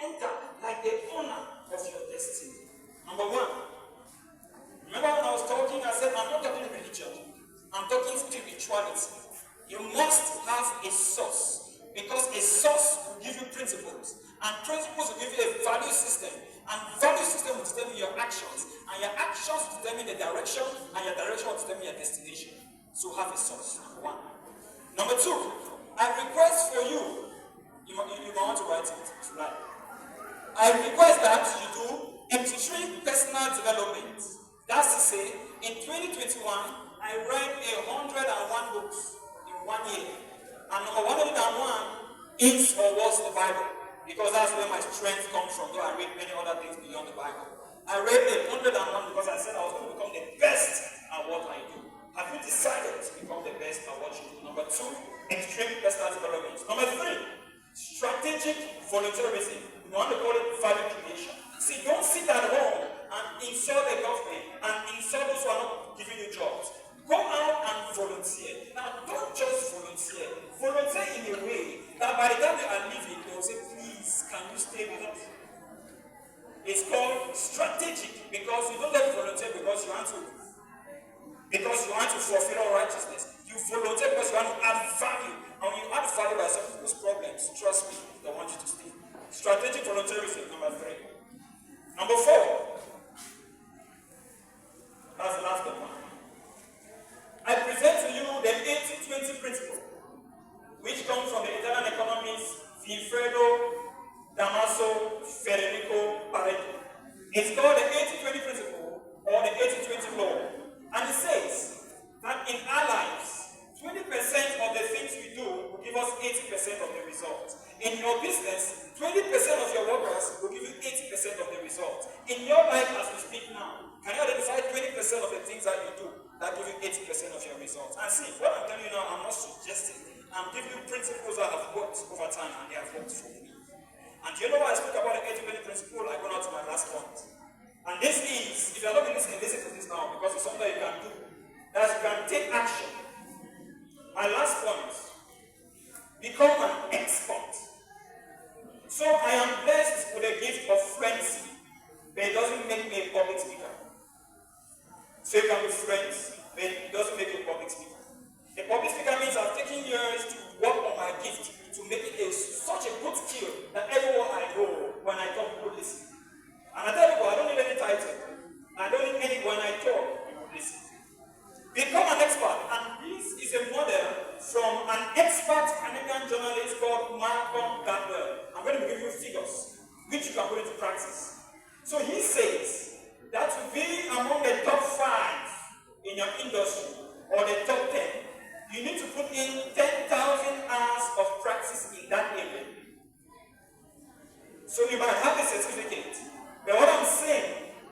enter like the owner of your destiny. Number one, remember when I was talking, I said I'm not talking religion, I'm talking spirituality. You must have a source, because a source will give you principles, and principles will give you a value system, and value system will determine your actions, and your actions will determine the direction, and your direction will determine your destination. So have a source, number one. Number two, I request for you, you might want to write it, if you like. I request that you do extreme personal development. That's to say, in 2021, I read 101 books in 1 year. And number 101 is or was the Bible, because that's where my strength comes from, though I read many other things beyond the Bible. I read 101 because I said I was going to become the best at what I do. Have you decided to become the best at what you do? Number two, extreme personal development. Number three, strategic volunteerism. You want to call it value creation. See, don't sit at home and insult the government and insult those who are not giving you jobs. Go out and volunteer. Now, don't just volunteer. Volunteer in a way that by the time they are leaving, they will say, please, can you stay with us? It's called strategic, because you don't just volunteer because you want to fulfill all righteousness. You volunteer because you want to add value. And when you add value by solving people's problems, trust me, they want you to stay. Strategic volunteerism, number three. Number four, that's the last one. I present to you the 80-20 principle, which comes from the Italian economist Vilfredo Damaso Federico Pareto. It's called the 80-20 principle, or the 80-20 law. And it says that in our lives, 20% of the things we do will give us 80% of the results. In your business, 20% of your workers will give you 80% of the results. In your life as we speak now, can you identify 20% of the things that you do that give you 80% of your results? And see, what I'm telling you now, I'm not suggesting. I'm giving you principles that have worked over time, and they have worked for me. And do you know why I speak about the 80-20 principle? I go now to my last point. And this is, if you're not listening, listen to this now, because it's something you can do. That you can take action. My last point, become an expert. So I am blessed with a gift of fluency, but it doesn't make me a public speaker. So you can be friends, but it doesn't make you a public speaker. A public speaker means I've taken years to work on my gift to make it such a good skill that everywhere I go, when I talk, people listen. And I tell people, I don't need any title. I don't need any, when I talk, people listen. Become an expert, and this is a model from an expert Canadian journalist called Malcolm Gladwell. I'm going to give you figures, which you can put into practice. So he says that to be among the top 5 in your industry, or the top 10, you need to put in 10,000 hours of practice in that area. So you might have a certificate, but what I'm saying